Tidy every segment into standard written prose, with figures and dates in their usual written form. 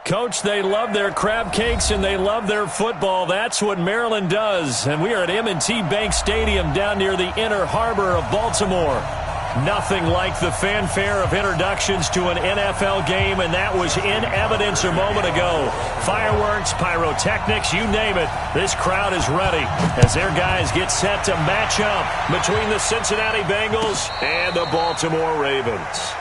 Coach, they love their crab cakes and they love their football. That's what Maryland does. And we are at M&T Bank Stadium down near the Inner Harbor of Baltimore. Nothing like the fanfare of introductions to an NFL game, and that was in evidence a moment ago. Fireworks, pyrotechnics, you name it. This crowd is ready as their guys get set to match up between the Cincinnati Bengals and the Baltimore Ravens.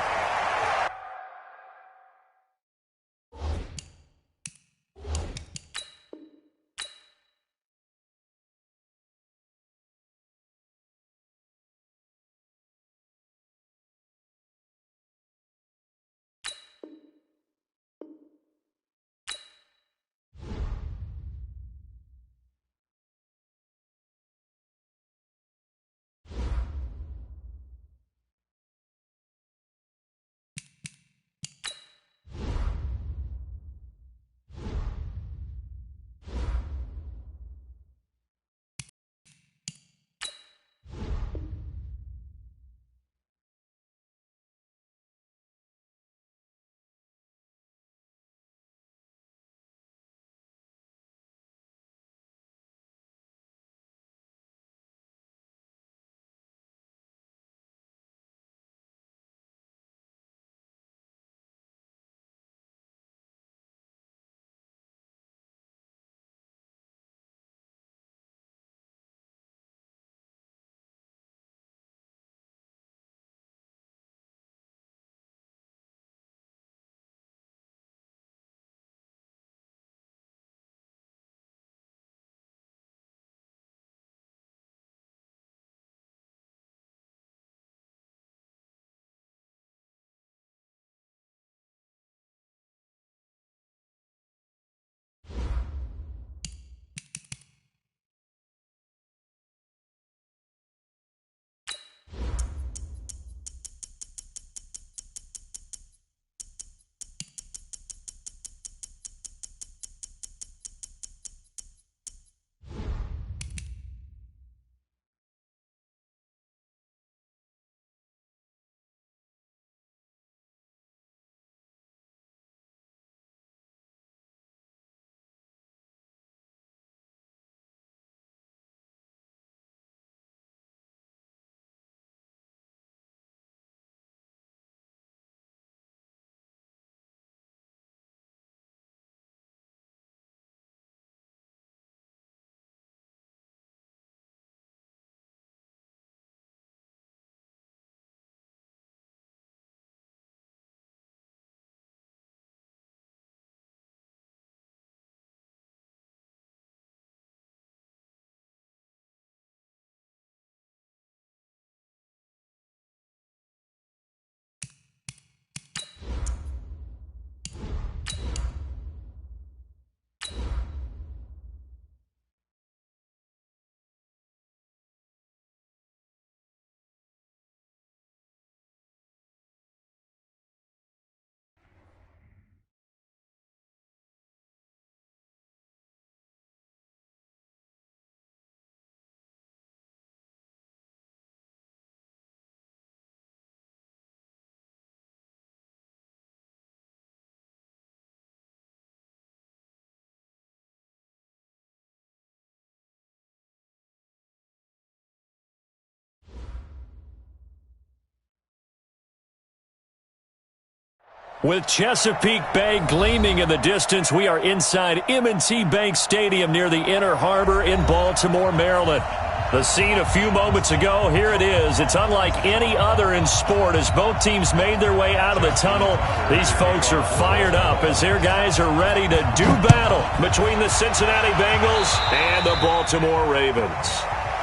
With Chesapeake Bay gleaming in the distance, we are inside M&T Bank Stadium near the Inner Harbor in Baltimore, Maryland. The scene a few moments ago, here it is. It's unlike any other in sport as both teams made their way out of the tunnel. These folks are fired up as their guys are ready to do battle between the Cincinnati Bengals and the Baltimore Ravens.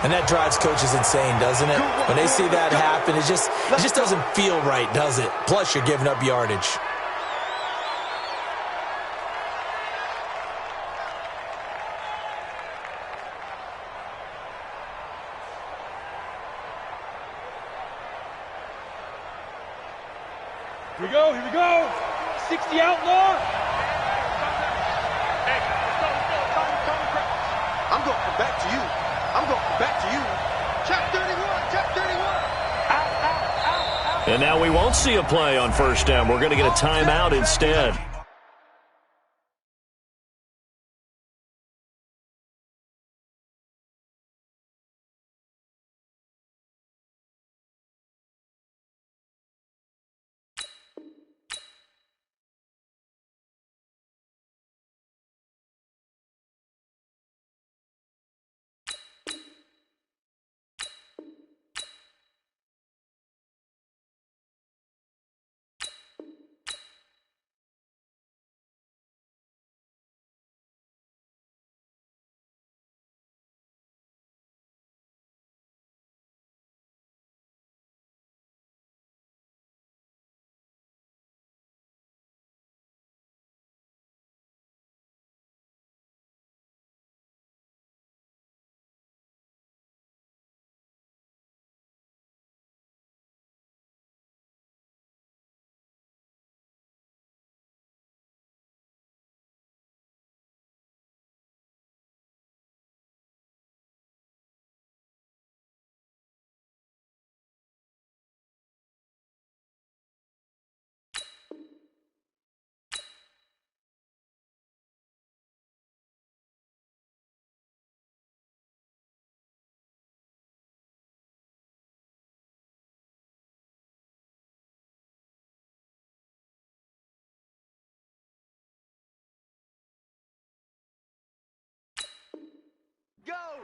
And that drives coaches insane, doesn't it? When they see that happen, it just doesn't feel right, does it? Plus, you're giving up yardage. Here we go. 60 outlaw. Hey, let's go. I'm going to come back to you. Check 31. And now we won't see a play on first down. We're going to get a timeout instead.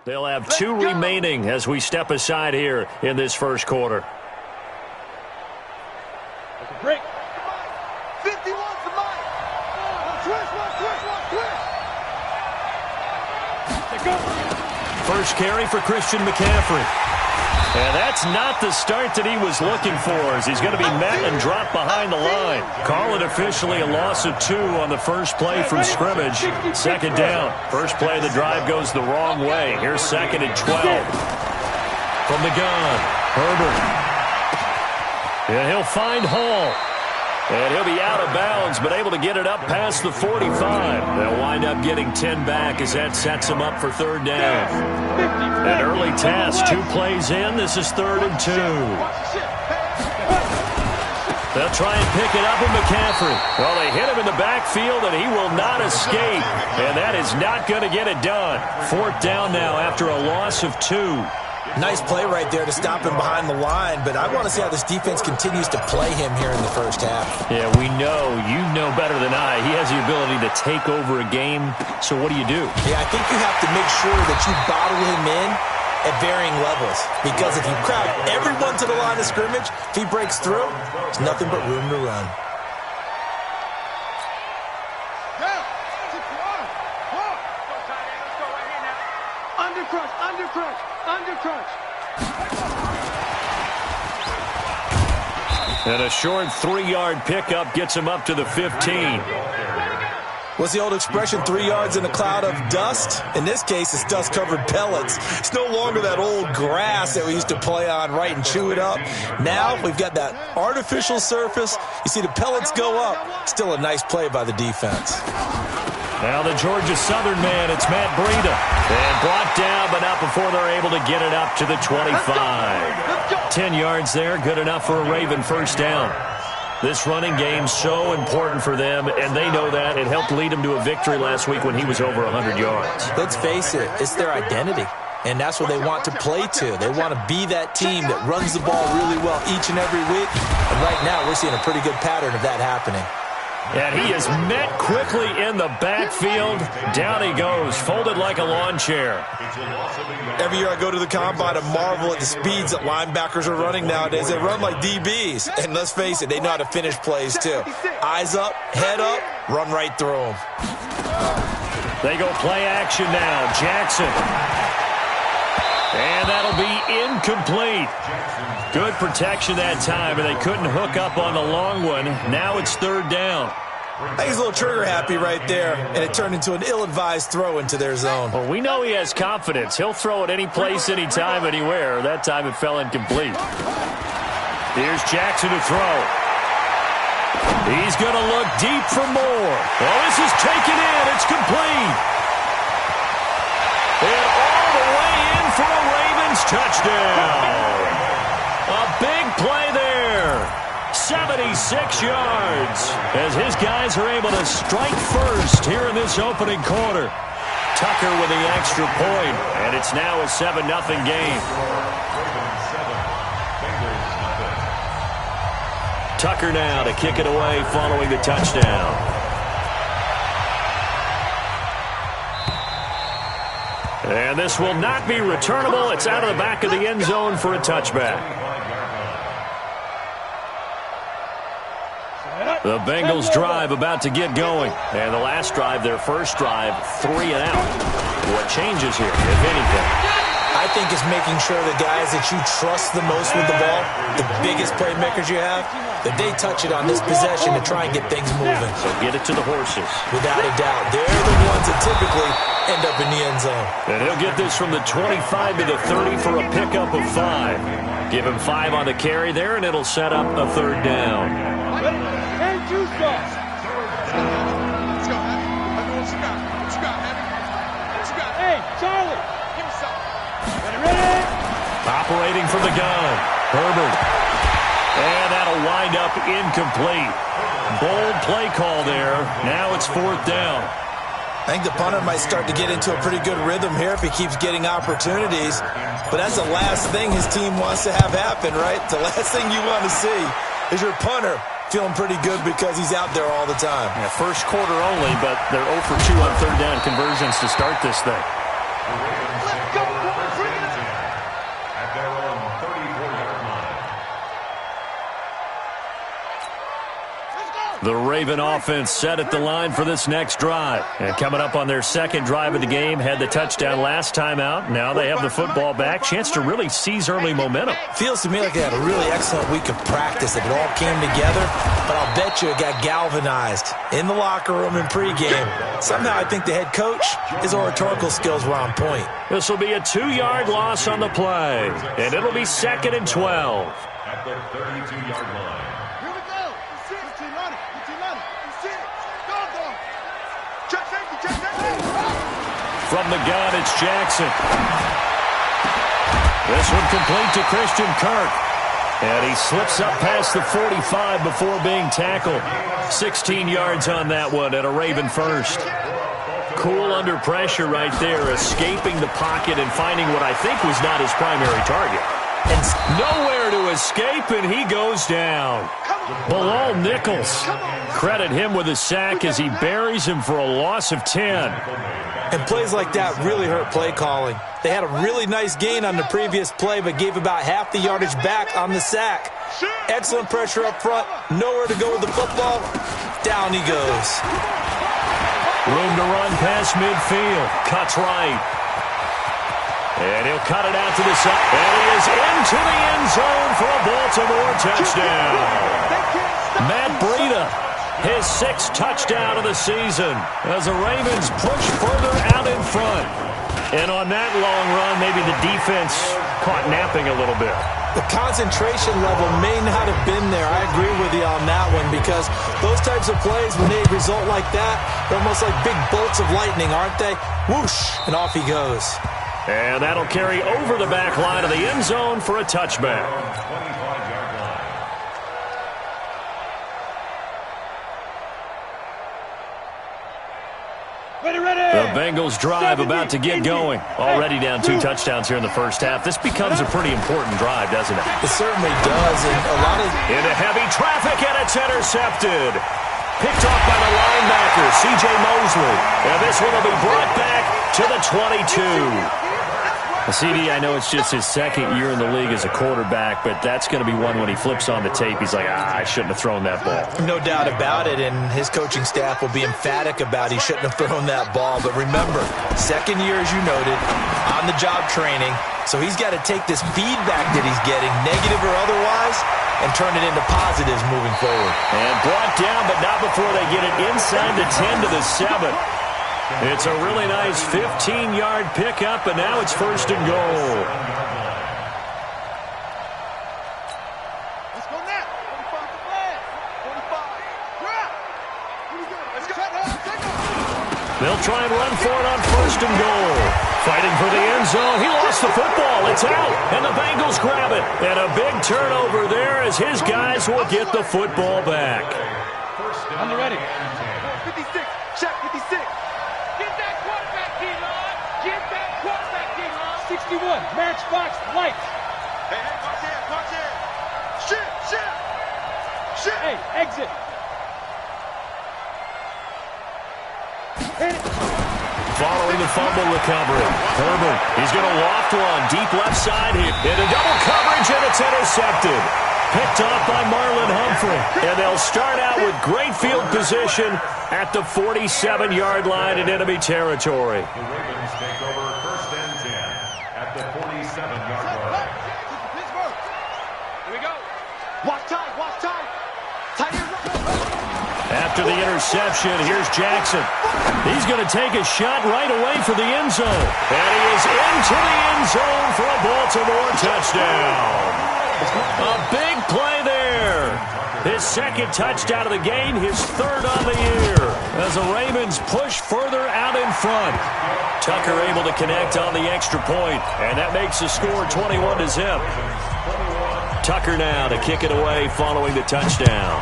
They'll have 2 remaining as we step aside here in this first quarter. That's a break. 51's the mic. Twist. Let go. First carry for Christian McCaffrey. And that's not the start that he was looking for, as he's going to be met and dropped behind the line. Call it officially a loss of 2 on the first play from scrimmage. Second down. First play of the drive goes the wrong way. Here's 2nd and 12. From the gun, Herbert. And he'll find Hall. And he'll be out of bounds, but able to get it up past the 45. They'll wind up getting 10 back as that sets them up for 3rd down. An early task, 2 plays in. This is 3rd and 2. They'll try and pick it up with McCaffrey. Well, they hit him in the backfield, and he will not escape. And that is not going to get it done. 4th down now after a loss of 2. Nice play right there to stop him behind the line, but I want to see how this defense continues to play him here in the first half. Yeah, we know. You know better than I. He has the ability to take over a game, so what do? Yeah, I think you have to make sure that you bottle him in at varying levels, because if you crowd everyone to the line of scrimmage, if he breaks through, there's nothing but room to run. Undercrunch. And a short 3-yard pickup gets him up to the 15. What's the old expression, 3 yards in a cloud of dust? In this case, it's dust-covered pellets. It's no longer that old grass that we used to play on, right, and chew it up. Now we've got that artificial surface. You see the pellets go up. Still a nice play by the defense. Now the Georgia Southern man, it's Matt Breida. And brought down, but not before they're able to get it up to the 25. 10 yards there, good enough for a Raven first down. This running game's so important for them, and they know that. It helped lead them to a victory last week when he was over 100 yards. Let's face it, it's their identity, and that's what they want to play to. They want to be that team that runs the ball really well each and every week, and right now we're seeing a pretty good pattern of that happening. And he is met quickly in the backfield. Down he goes, folded like a lawn chair. Every year I go to the combine and marvel at the speeds that linebackers are running nowadays. They run like DBs. And let's face it, they know how to finish plays too. Eyes up, head up, run right through them. They go play action now. Jackson. And that'll be incomplete. Good protection that time, and they couldn't hook up on the long one. Now it's 3rd down. I think he's a little trigger happy right there, and it turned into an ill-advised throw into their zone. Well, we know he has confidence. He'll throw it any place, anytime, anywhere. That time it fell incomplete. Here's Jackson to throw. He's going to look deep for more. Oh, this is taken in. It's complete. And all the way in for a Ravens touchdown. A big play there. 76 yards as his guys are able to strike first here in this opening quarter. Tucker with the extra point, and it's now a 7-0 game. Tucker now to kick it away following the touchdown. And this will not be returnable. It's out of the back of the end zone for a touchback. The Bengals drive about to get going. And the last drive, their first drive, 3 and out. What changes here, if anything? I think it's making sure the guys that you trust the most with the ball, the biggest playmakers you have, that they touch it on this possession to try and get things moving. So get it to the horses. Without a doubt. They're the ones that typically end up in the end zone. And he'll get this from the 25 to the 30 for a pickup of 5. Give him 5 on the carry there, and it'll set up a 3rd down. Hey, juice box. Let's go, Heavy. I know what you got. What you got, Heavy? What you got? Hey, Charlie. Give me something. Ready? Operating from the gun, Herbert. And that'll wind up incomplete. Bold play call there. Now it's 4th down. I think the punter might start to get into a pretty good rhythm here if he keeps getting opportunities. But that's the last thing his team wants to have happen, right? The last thing you want to see is your punter feeling pretty good because he's out there all the time. Yeah, first quarter only, but they're 0 for 2 on 3rd down conversions to start this thing. Let's go. The Raven offense set at the line for this next drive. And coming up on their second drive of the game, had the touchdown last time out. Now they have the football back. Chance to really seize early momentum. Feels to me like they had a really excellent week of practice. It all came together, but I'll bet you it got galvanized in the locker room in pregame. Somehow I think the head coach, his oratorical skills were on point. This will be a 2-yard loss on the play, and it'll be 2nd and 12. At the 32-yard line. From the gun, it's Jackson. This one complete to Christian Kirk. And he slips up past the 45 before being tackled. 16 yards on that one and a Raven first. Cool under pressure right there, escaping the pocket and finding what I think was not his primary target. And nowhere to escape, and he goes down. Bilal Nichols. Credit him with a sack as he buries him for a loss of 10. And plays like that really hurt play calling. They had a really nice gain on the previous play, but gave about half the yardage back on the sack. Excellent pressure up front. Nowhere to go with the football. Down he goes. Room to run past midfield. Cuts right. And he'll cut it out to the side. And he is into the end zone for a Baltimore touchdown. Matt Breida, his 6th touchdown of the season as the Ravens push further out in front. And on that long run, maybe the defense caught napping a little bit. The concentration level may not have been there. I agree with you on that one because those types of plays, when they result like that, they're almost like big bolts of lightning, aren't they? Whoosh, and off he goes. And that'll carry over the back line of the end zone for a touchback. The Bengals drive about to get going. Already down 2 touchdowns here in the first half. This becomes a pretty important drive, doesn't it? It certainly does. And a lot of... Into heavy traffic, and it's intercepted. Picked off by the linebacker, C.J. Mosley. And this one will be brought back to the 22. CD, I know it's just his 2nd year in the league as a quarterback, but that's going to be one when he flips on the tape. He's like, I shouldn't have thrown that ball. No doubt about it, and his coaching staff will be emphatic about he shouldn't have thrown that ball. But remember, 2nd year, as you noted, on-the-job training, so he's got to take this feedback that he's getting, negative or otherwise, and turn it into positives moving forward. And brought down, but not before they get it inside the 10 to the 7. It's a really nice 15-yard pickup, and now it's 1st and goal. Let's go now. 45 to flag. 45. Drop. Let's go. They'll try and run for it on 1st and goal. Fighting for the end zone. He lost the football. It's out, and the Bengals grab it. And a big turnover there as his guys will get the football back. On the ready. 56. Check 56. 61, matchbox lights. Hey, watch it. Shit. Hey, exit. Hit it. Following the fumble recovery, Herbert, he's going to loft one deep left side here. Into double coverage, and it's intercepted. Picked off by Marlon Humphrey. And they'll start out with great field position at the 47-yard line in enemy territory. The Ravens take over 1st and 10 at the 47-yard line. Here we go. Watch tight. Tight here. After the interception, here's Jackson. He's going to take a shot right away for the end zone. And he is into the end zone for a Baltimore touchdown. A big play there. His 2nd touchdown of the game, his 3rd on the year. As the Ravens push further out in front. Tucker able to connect on the extra point, and that makes the score 21-0. Tucker now to kick it away following the touchdown.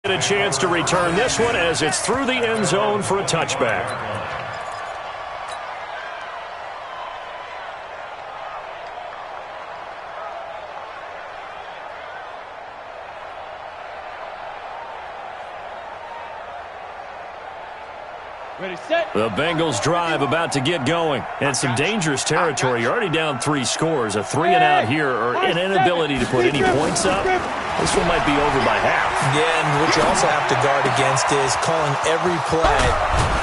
A chance to return this one as it's through the end zone for a touchback. Ready, set. The Bengals drive about to get going. And some dangerous territory. You're already down 3 scores. A 3-and-out here or an inability to put any points up. This one might be over by half. Yeah, and what you also have to guard against is calling every play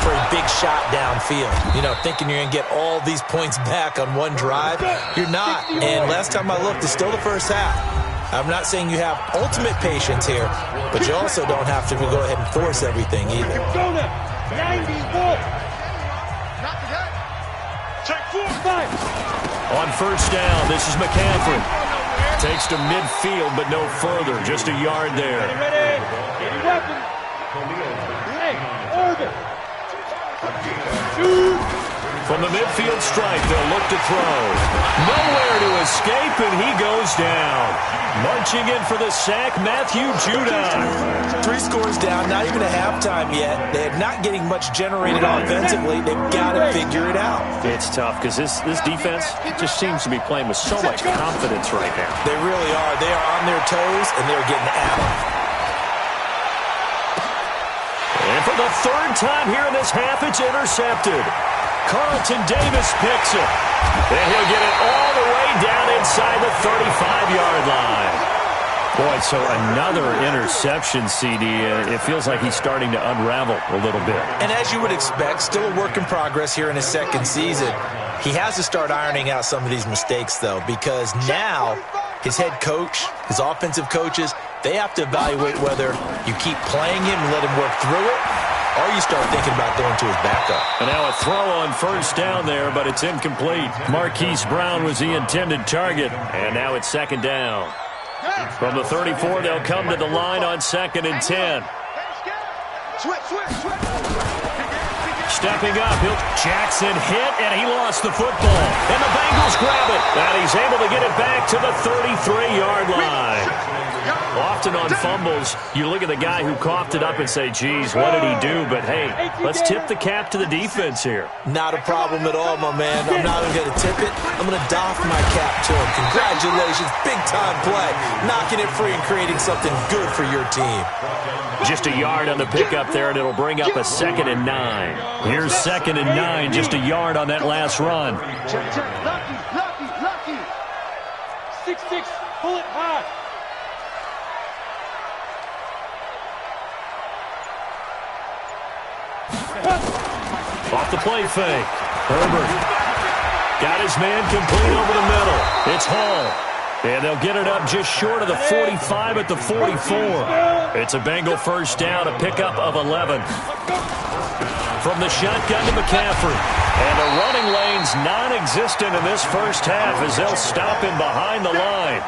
for a big shot downfield. You know, thinking you're going to get all these points back on one drive. You're not. And last time I looked, it's still the first half. I'm not saying you have ultimate patience here, but you also don't have to go ahead and force everything either. 91. Check 4. 5. On first down, this is McCaffrey. Takes to midfield, but no further. Just a yard there. Ready. Any weapon. Hey, order. Shoot. From the midfield stripe, they'll look to throw. Nowhere to escape, and he goes down. Marching in for the sack, Matthew Judon. 3 scores down, not even a halftime yet. They're not getting much generated offensively. They've got to figure it out. It's tough because this defense just seems to be playing with so much confidence right now. They really are. They are on their toes, and they're getting at them. And for the 3rd time here in this half, it's intercepted. Carlton Davis picks it. And he'll get it all the way down inside the 35-yard line. Boy, so another interception, CD. It feels like he's starting to unravel a little bit. And as you would expect, still a work in progress here in his 2nd season. He has to start ironing out some of these mistakes, though, because now his head coach, his offensive coaches, they have to evaluate whether you keep playing him and let him work through it, or you start thinking about throwing to his backup. And now a throw on first down there, but it's incomplete. Marquise Brown was the intended target, and now it's 2nd down. From the 34, they'll come to the line on 2nd and 10. Stepping up, Jackson hit, and he lost the football. And the Bengals grab it, and he's able to get it back to the 33-yard line. Often on fumbles, you look at the guy who coughed it up and say, geez, what did he do? But, hey, let's tip the cap to the defense here. Not a problem at all, my man. I'm not even going to tip it. I'm going to doff my cap to him. Congratulations. Big-time play. Knocking it free and creating something good for your team. Just a yard on the pickup there, and it'll bring up a 2nd and 9. Here's 2nd and 9, just a yard on that last run. Lucky. 6-6, pull it high. Off the play fake. Herbert got his man complete over the middle. It's Hall. And they'll get it up just short of the 45 at the 44. It's a Bengal first down, a pickup of 11. From the shotgun to McCaffrey. And the running lane's non-existent in this first half as they'll stop him behind the line.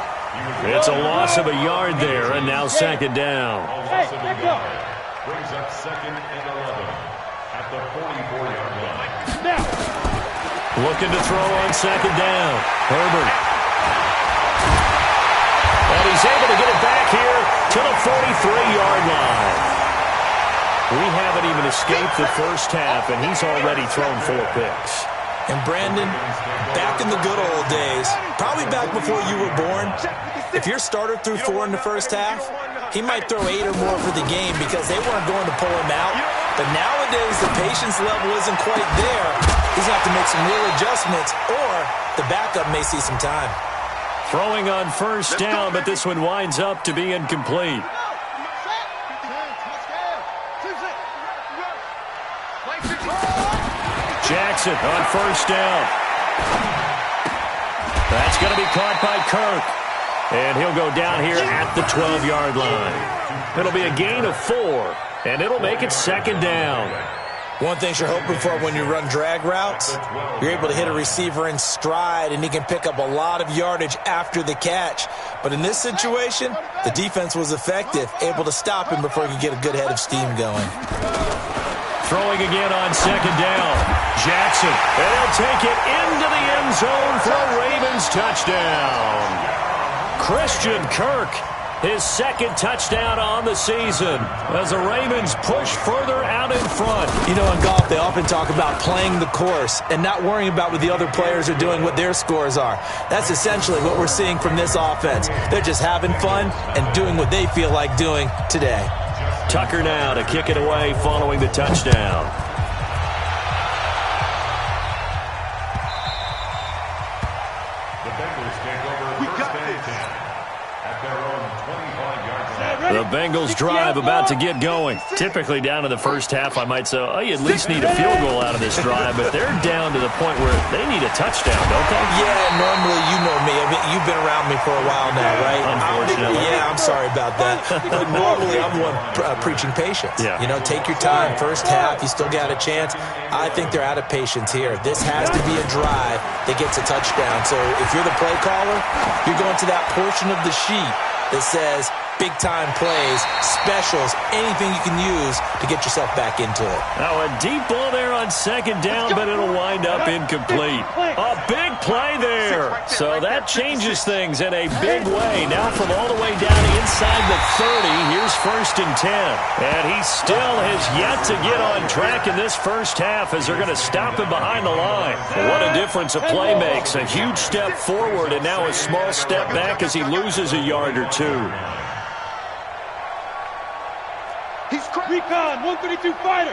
It's a loss of a yard there, and now 2nd down. Hey, back up. Brings up 2nd and 11 at the 44-yard line. Now. Looking to throw on 2nd down. Herbert. And he's able to get it back here to the 43-yard line. We haven't even escaped the first half, and he's already thrown 4 picks. And Brandon, back in the good old days, probably back before you were born, if your starter threw 4 in the first half, he might throw 8 or more for the game because they weren't going to pull him out. But nowadays, the patience level isn't quite there. He's going to have to make some real adjustments, or the backup may see some time. Throwing on first down, but this one winds up to be incomplete. Jackson on first down. That's going to be caught by Kirk. And he'll go down here at the 12-yard line. It'll be a gain of 4, and it'll make it 2nd down. One thing you're hoping for when you run drag routes, you're able to hit a receiver in stride, and he can pick up a lot of yardage after the catch. But in this situation, the defense was effective, able to stop him before he could get a good head of steam going. Throwing again on 2nd down. Jackson, and he'll take it into the end zone for a Ravens touchdown. Christian Kirk, his 2nd touchdown on the season as the Ravens push further out in front. You know, in golf, they often talk about playing the course and not worrying about what the other players are doing, what their scores are. That's essentially what we're seeing from this offense. They're just having fun and doing what they feel like doing today. Tucker now to kick it away following the touchdown. At their own 25-yard line. The Bengals drive about to get going. Typically down to the first half, I might say, oh, you at least need a field goal out of this drive, but they're down to the point where they need a touchdown, don't they? Yeah, normally you know me. I mean, you've been around me for a while now, right? Unfortunately. Yeah, I'm sorry about that. But normally I'm the one preaching patience. Yeah. You know, take your time. First half, you still got a chance. I think they're out of patience here. This has to be a drive that gets a touchdown. So if you're the play caller, you're going to that portion of the sheet that says big-time plays, specials, anything you can use to get yourself back into it. Now a deep ball there on second down, but it'll wind up incomplete. A big play there. So that changes things in a big way. Now from all the way down inside the 30, here's 1st and 10. And he still has yet to get on track in this first half as they're going to stop him behind the line. What a difference a play makes. A huge step forward and now a small step back as he loses a yard or two. Recon, 132 fighter.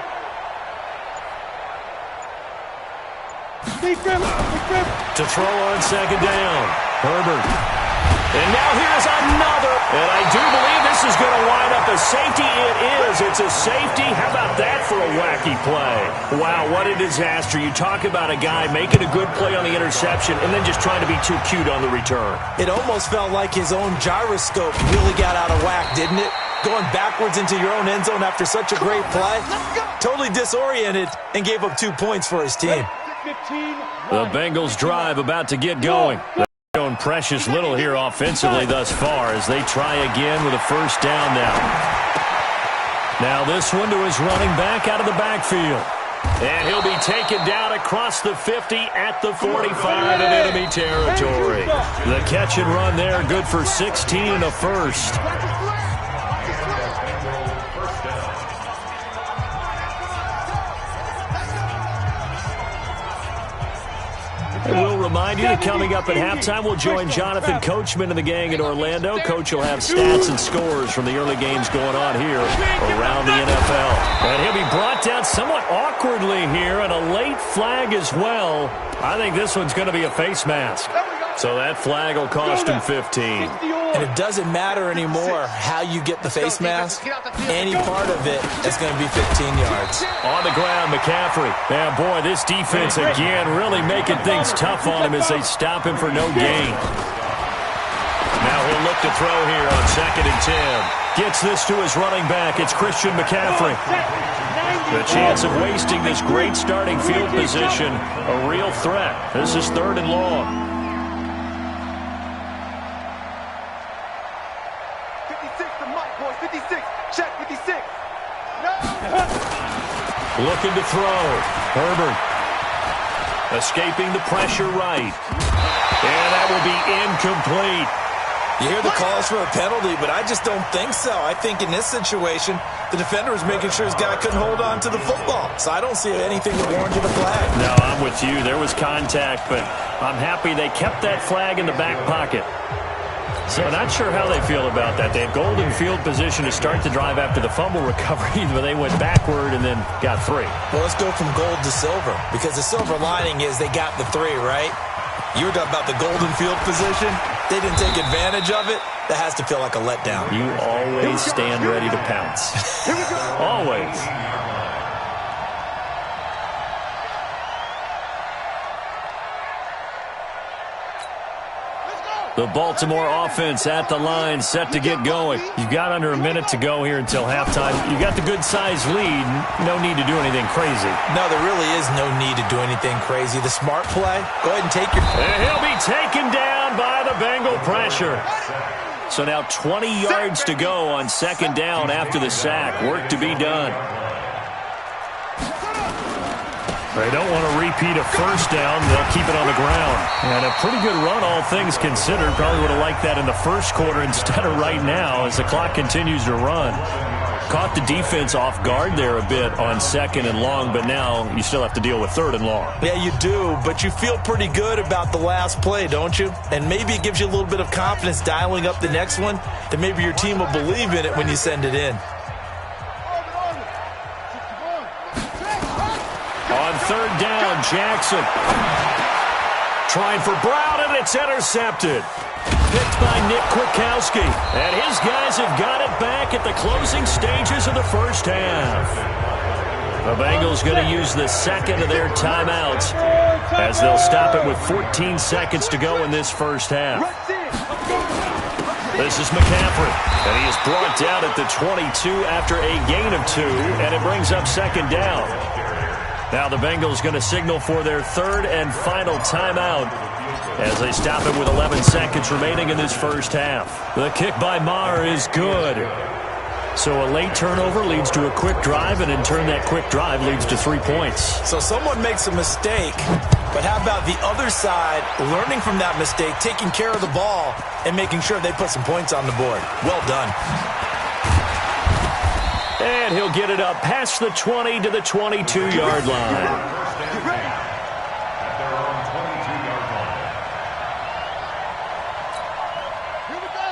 To throw on second down. Herbert. And now here's another. And I do believe this is going to wind up a safety. It is. It's a safety. How about that for a wacky play? Wow, what a disaster. You talk about a guy making a good play on the interception and then just trying to be too cute on the return. It almost felt like his own gyroscope really got out of whack, didn't it? Going backwards into your own end zone after such a great play. Totally disoriented and gave up 2 points for his team. The Bengals drive about to get going. They're showing precious little here offensively thus far as they try again with a first down now. Now this one to his running back out of the backfield. And he'll be taken down across the 50 at the 45 in enemy territory. The catch and run there, good for 16 and a first. And we'll remind you that coming up at halftime, we'll join Jonathan Coachman and the gang in Orlando. Coach will have stats and scores from the early games going on here around the NFL. And he'll be brought down somewhat awkwardly here, and a late flag as well. I think this one's going to be a face mask. So that flag will cost him 15. And it doesn't matter anymore how you get the face mask. Any part of it is going to be 15 yards. On the ground, McCaffrey. And boy, this defense again really making things tough on him as they stop him for no gain. Now he'll look to throw here on 2nd and 10. Gets this to his running back. It's Christian McCaffrey. The chance of wasting this great starting field position, a real threat. This is 3rd and long. 56, check 56. No. Looking to throw. Herbert. Escaping the pressure right. And that will be incomplete. You hear the calls for a penalty, but I just don't think so. I think in this situation, the defender was making sure his guy couldn't hold on to the football. So I don't see anything that warranted a flag. No, I'm with you. There was contact, but I'm happy they kept that flag in the back pocket. So not sure how they feel about that. They had golden field position to start the drive after the fumble recovery, but they went backward and then got 3. Well, let's go from gold to silver, because the silver lining is they got the 3, right? You were talking about the golden field position. They didn't take advantage of it. That has to feel like a letdown. You always stand ready to pounce. Always. The Baltimore offense at the line, set to get going. You've got under a minute to go here until halftime. You've got the good-sized lead. No need to do anything crazy. No, there really is no need to do anything crazy. The smart play, go ahead and take your... And he'll be taken down by the Bengal pressure. So now 20 yards to go on 2nd down after the sack. Work to be done. They don't want to repeat a first down. They'll keep it on the ground. And a pretty good run, all things considered. Probably would have liked that in the first quarter instead of right now as the clock continues to run. Caught the defense off guard there a bit on 2nd and long, but now you still have to deal with 3rd and long. Yeah, you do, but you feel pretty good about the last play, don't you? And maybe it gives you a little bit of confidence dialing up the next one, that maybe your team will believe in it when you send it in. On 3rd down, Jackson trying for Brown, and it's intercepted. Picked by Nick Kwiatkowski. And his guys have got it back at the closing stages of the first half. The Bengals going to use the second of their timeouts as they'll stop it with 14 seconds to go in this first half. This is McCaffrey, and he is brought down at the 22 after a gain of 2, and it brings up second down. Now the Bengals going to signal for their third and final timeout as they stop it with 11 seconds remaining in this first half. The kick by Maher is good. So a late turnover leads to a quick drive, and in turn that quick drive leads to 3 points. So someone makes a mistake, but how about the other side learning from that mistake, taking care of the ball, and making sure they put some points on the board? Well done. And he'll get it up past the 20 to the 22-yard line.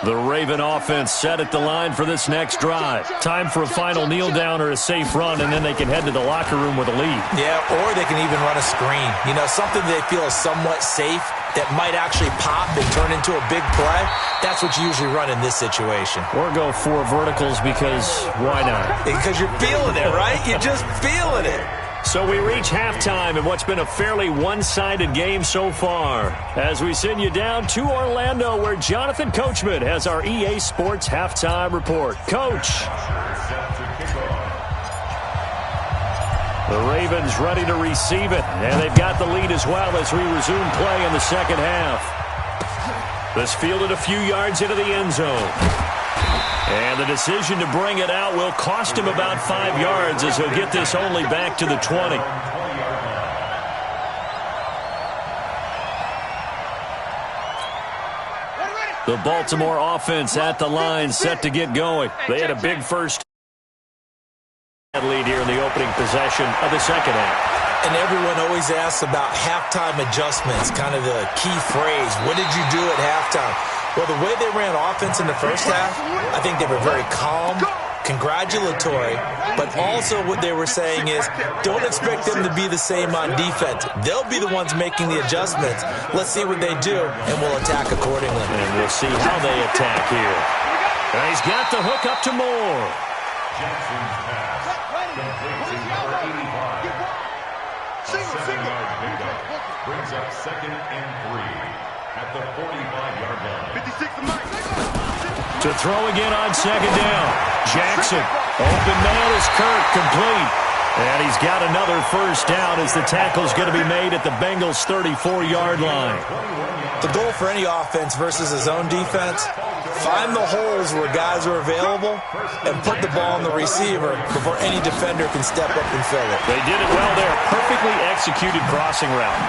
The Raven offense set at the line for this next drive. Time for a final kneel down or a safe run, and then they can head to the locker room with a lead. Yeah, or they can even run a screen. You know, something they feel is somewhat safe that might actually pop and turn into a big play. That's what you usually run in this situation. Or go 4 verticals because why not? Because you're feeling it, right? You're just feeling it. So we reach halftime in what's been a fairly one-sided game so far. As we send you down to Orlando, where Jonathan Coachman has our EA Sports halftime report. Coach. The Ravens ready to receive it, and they've got the lead as well as we resume play in the second half. This fielded a few yards into the end zone. And the decision to bring it out will cost him about 5 yards as he'll get this only back to the 20. The Baltimore offense at the line set to get going. They had a big first lead here in the opening possession of the second half. And everyone always asks about halftime adjustments, kind of the key phrase. What did you do at halftime? Well, the way they ran offense in the first half, I think they were very calm, congratulatory, but also what they were saying is don't expect them to be the same on defense. They'll be the ones making the adjustments. Let's see what they do, and we'll attack accordingly. And we'll see how they attack here. And he's got the hook up to Moore. Jackson's pass completes to number 85. A 7-yard pickup brings up 2nd and 3 at the 45-yard line. 56 to Mike. To throw again on second down. Jackson. Open man is Kirk, complete. And he's got another first down as the tackle's going to be made at the Bengals' 34-yard line. The goal for any offense versus a zone defense, find the holes where guys are available and put the ball on the receiver before any defender can step up and fill it. They did it well there. Perfectly executed crossing route.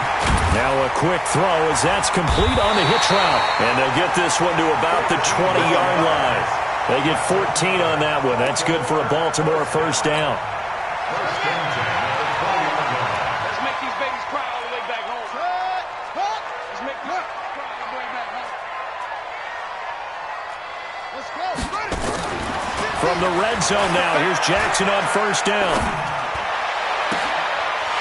Now a quick throw as that's complete on the hitch route. And they'll get this one to about the 20-yard line. They get 14 on that one. That's good for a Baltimore first down. Let's make these babies cry all the way back home. Let's make them cry all the way back home. Let's go. From the red zone now, here's Jackson on first down.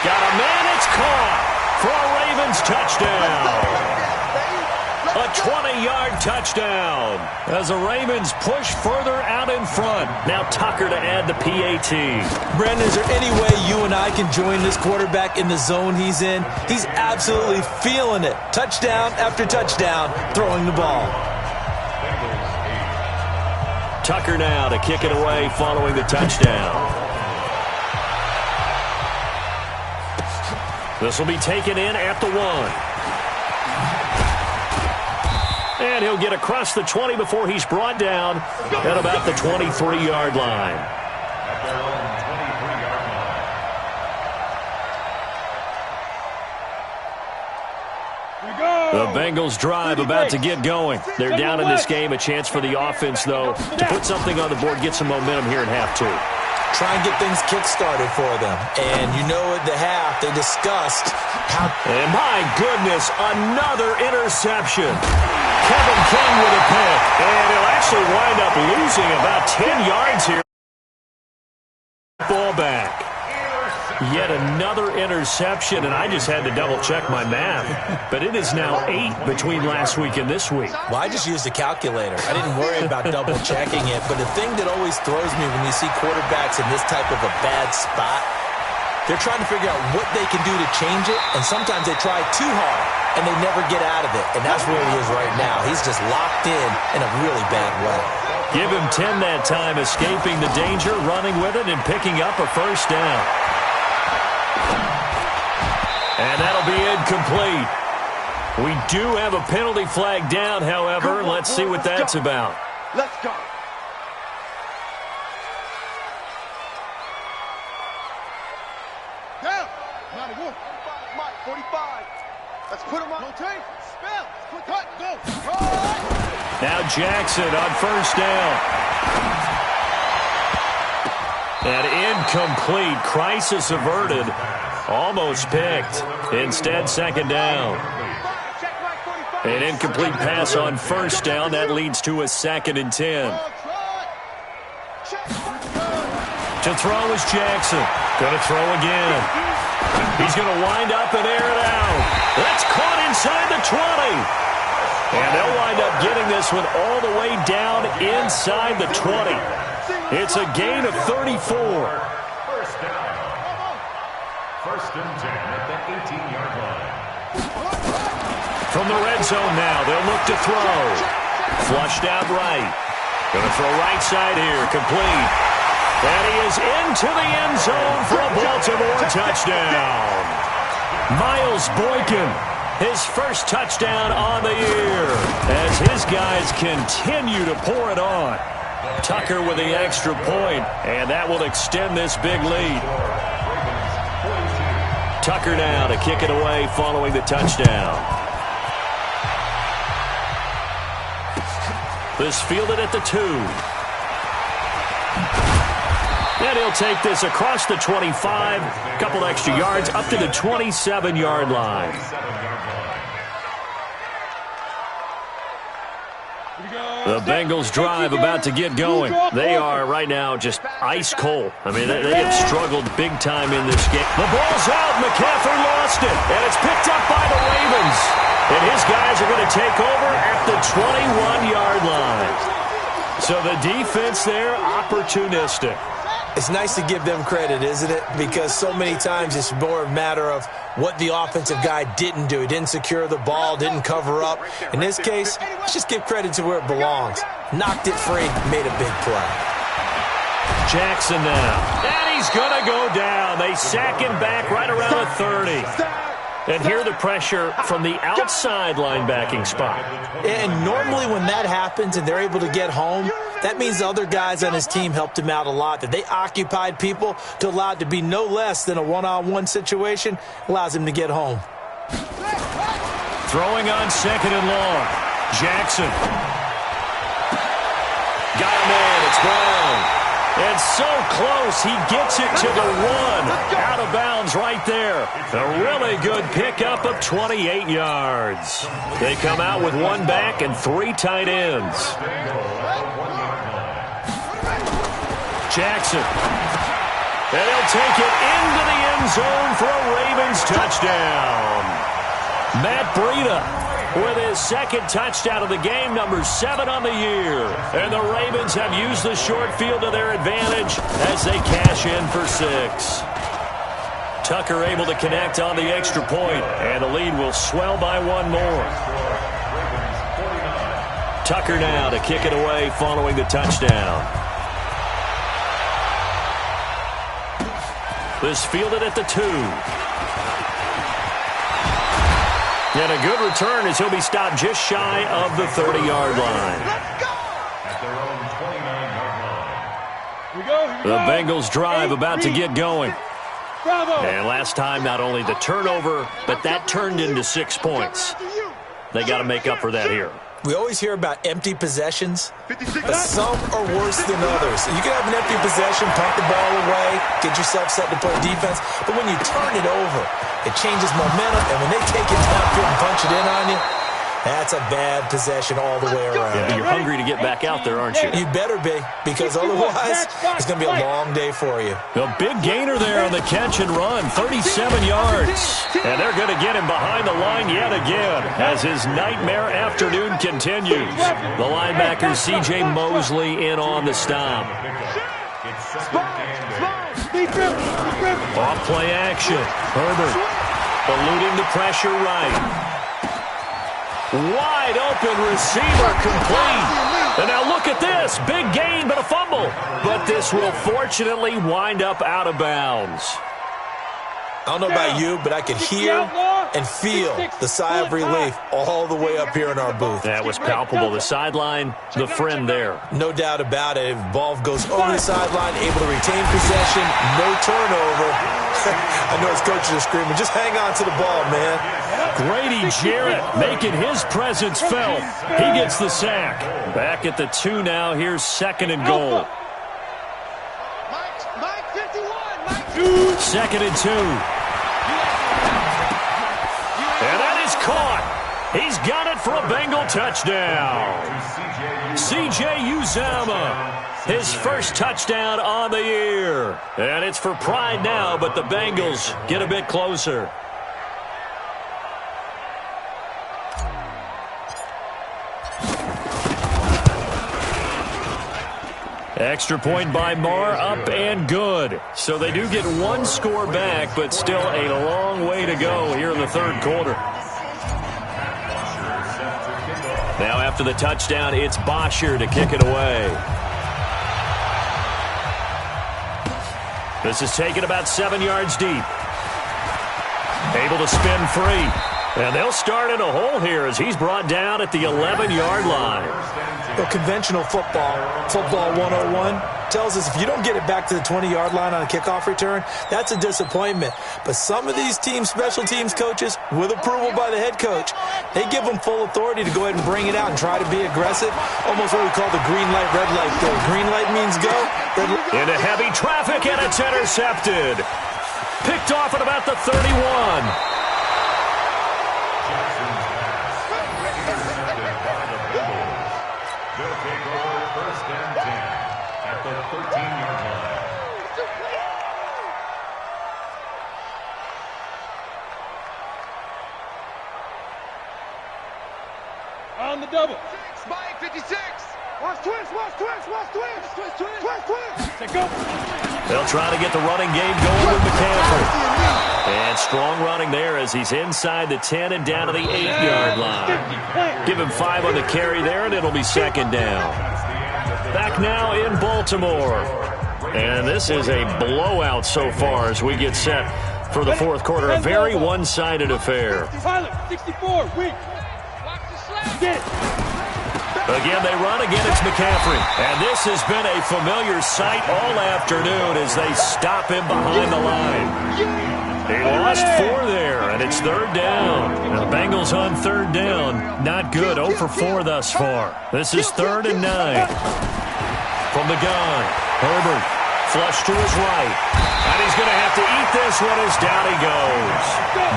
Got a man, it's caught for a Ravens touchdown. A 20-yard touchdown as the Ravens push further out in front. Now Tucker to add the PAT. Brandon, is there any way you and I can join this quarterback in the zone he's in? He's absolutely feeling it. Touchdown after touchdown, throwing the ball. Tucker now to kick it away following the touchdown. This will be taken in at the 1. And he'll get across the 20 before he's brought down at about the 23-yard line. At their own 23-yard line. The Bengals drive about to get going. They're down in this game. A chance for the offense, though, to put something on the board, get some momentum here in half 2. Try and get things kick-started for them. And you know at the half, they discussed how... And my goodness, another interception. Kevin King with a pick. And he'll actually wind up losing about 10 yards here. Ball back. Yet another interception, and I just had to double-check my math. But it is now 8 between last week and this week. Well, I just used a calculator. I didn't worry about double-checking it. But the thing that always throws me when you see quarterbacks in this type of a bad spot, they're trying to figure out what they can do to change it, and sometimes they try too hard, and they never get out of it. And that's where he is right now. He's just locked in a really bad way. Give him 10 that time, escaping the danger, running with it, and picking up a first down. And that'll be incomplete. We do have a penalty flag down, however. Let's see what that's about. Let's go. Down. 91. 45. Let's put him on. Rotate. Spell. Quick cut. Go. Right. Now Jackson on first down. And incomplete. Crisis averted. Almost picked. Instead, second down. An incomplete pass on first down. That leads to a 2nd and 10. To throw is Jackson. Going to throw again. He's going to wind up and air it out. That's caught inside the 20. And they'll wind up getting this one all the way down inside the 20. It's a gain of 34. First down. First and 10 at the 18-yard line. From the red zone now, they'll look to throw. Flushed out right. Going to throw right side here. Complete. And he is into the end zone for a Baltimore touchdown. Miles Boykin, his first touchdown on the year, as his guys continue to pour it on. Tucker with the extra point, and that will extend this big lead. Tucker now to kick it away following the touchdown. This fielded at the 2. And he'll take this across the 25, a couple extra yards, up to the 27-yard line. The Bengals drive about to get going. They are right now just ice cold. I mean, they have struggled big time in this game. The ball's out. McCaffrey lost it, and it's picked up by the Ravens. And his guys are going to take over at the 21-yard line. So the defense there, opportunistic. It's nice to give them credit, isn't it? Because so many times it's more a matter of what the offensive guy didn't do. He didn't secure the ball, didn't cover up. In this case, let's just give credit to where it belongs. Knocked it free, made a big play. Jackson now. And he's going to go down. They sack him back right around the 30. And hear the pressure from the outside linebacking spot. And normally when that happens and they're able to get home, that means the other guys on his team helped him out a lot. That they occupied people to allow it to be no less than a one-on-one situation allows him to get home. Throwing on 2nd and long. Jackson. Got him in. It's Brown. And so close, he gets it to the 1. Out of bounds right there. A really good pickup of 28 yards. They come out with 1 back and 3 tight ends. Jackson. And he'll take it into the end zone for a Ravens touchdown. Matt Breida with his 2nd touchdown of the game, number 7 on the year. And the Ravens have used the short field to their advantage as they cash in for 6. Tucker able to connect on the extra point, and the lead will swell by 1 more. Tucker now to kick it away following the touchdown. This fielded at the 2. And a good return as he'll be stopped just shy of the 30-yard line. The Bengals drive about to get going. And last time, not only the turnover, but that turned into 6 points. They got to make up for that here. We always hear about empty possessions, but some are worse than others. You can have an empty possession, punt the ball away, get yourself set to play defense, but when you turn it over, it changes momentum, and when they take it downfield and punch it in on you, That's a bad possession all the way around. Yeah, but you're hungry to get back out there, aren't you? You better be, because otherwise it's going to be a long day for you. A big gainer there on the catch and run, 37 yards. And they're going to get him behind the line yet again as his nightmare afternoon continues. The linebacker, C.J. Mosley, in on the stop. Off play action. Herbert eluding the pressure right. Wide open receiver complete. And now look at this. Big gain, but a fumble. But this will fortunately wind up out of bounds. I don't know about you, but I could hear and feel the sigh of relief all the way up here in our booth. That was palpable. The sideline, the friend there. No doubt about it. If the ball goes over the sideline, able to retain possession, no turnover. I know his coaches are screaming, just hang on to the ball, man. Grady Jarrett making his presence felt. He gets the sack. Back at the 2 now. Here's 2nd and goal. Mike 51. 2nd and 2. And that is caught. He's got it for a Bengal touchdown. C.J. Uzomah, his first touchdown on the year. And it's for pride now, but the Bengals get a bit closer. Extra point by Marr, up and good. So they do get one score back, but still a long way to go here in the 3rd quarter. Now after the touchdown, it's Bosher to kick it away. This is taken about 7 yards deep. Able to spin free. And they'll start in a hole here as he's brought down at the 11-yard line. Well, conventional football 101, tells us if you don't get it back to the 20-yard line on a kickoff return, that's a disappointment. But some of these teams, special teams coaches, with approval by the head coach, they give them full authority to go ahead and bring it out and try to be aggressive. Almost what we call the green light, red light thing. Green light means go. Red light. Into heavy traffic, and it's intercepted. Picked off at about the 31. On the double. Mike 56. Watch twist. Let's go. They'll try to get the running game going with McCaffrey. And strong running there as he's inside the 10 and down to the 8-yard line. Give him 5 on the carry there, and it'll be 2nd down. Back now in Baltimore. And this is a blowout so far as we get set for the 4th quarter. A very one-sided affair. Pilot, 64, weak. Get it. Again, they run. Again, it's McCaffrey. And this has been a familiar sight all afternoon as they stop him behind the line. He lost 4 there, and it's 3rd down. And the Bengals on 3rd down. Not good. 0 for 4 thus far. This is 3rd and 9. From the gun, Herbert, flush to his right. And he's going to have to eat this one as down he goes.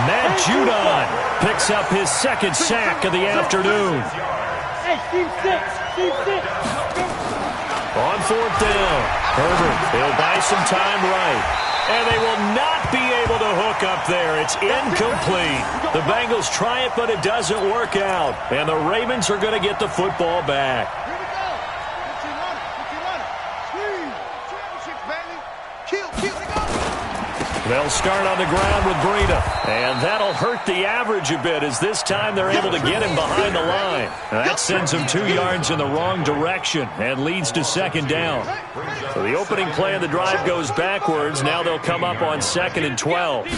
Matt Judon picks up his 2nd sack of the afternoon. Hey, team 6. On 4th down, Herbert, he'll buy some time right. And they will not be able to hook up there. It's incomplete. The Bengals try it, but it doesn't work out. And the Ravens are going to get the football back. They'll start on the ground with Breida. And that'll hurt the average a bit as this time they're able to get him behind the line. And that sends him 2 yards in the wrong direction and leads to 2nd down. So the opening play of the drive goes backwards. Now they'll come up on 2nd and 12.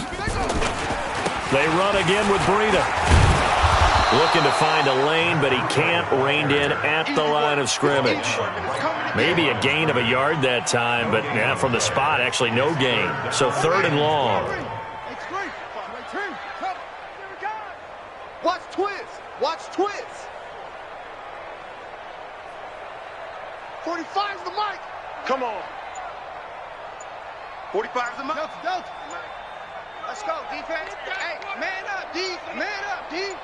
They run again with Breida. Looking to find a lane, but he can't. Reined in at the line of scrimmage. Maybe a gain of a yard that time, but from the spot, actually no gain. So 3rd and long. Watch twist. 45's the mic. Come on. 45's the mic. Delta. Let's go, defense. Hey, man up, D. Man up, D.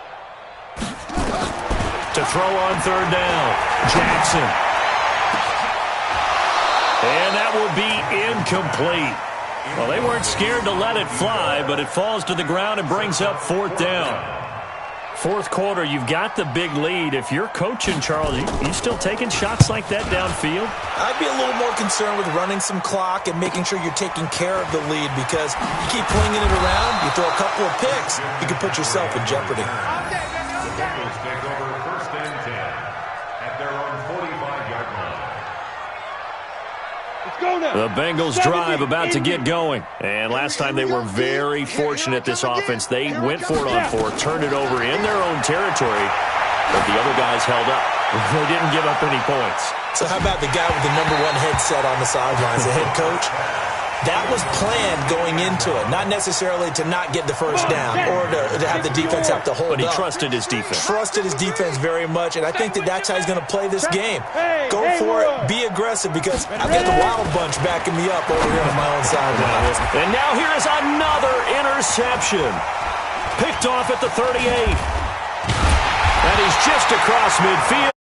to throw on third down. Jackson. And that will be incomplete. Well, they weren't scared to let it fly, but it falls to the ground and brings up fourth down. Fourth quarter, you've got the big lead. If you're coaching, Charles, you still taking shots like that downfield? I'd be a little more concerned with running some clock and making sure you're taking care of the lead, because you keep flinging it around, you throw a couple of picks, you can put yourself in jeopardy. The Bengals take over first and 10 at their own 45-yard line. The Bengals drive about to get going. And last time they were very fortunate, this offense. They went for it on fourth, turned it over in their own territory, but the other guys held up. They didn't give up any points. So how about the guy with the number one headset on the sidelines, the head coach? That was planned going into it, not necessarily to not get the first down or to have the defense have to hold up. But he trusted his defense. Trusted his defense very much, and I think that's how he's going to play this game. Go for it, be aggressive, because I've got the Wild Bunch backing me up over here on my own sideline. And now here is another interception. Picked off at the 38. And he's just across midfield.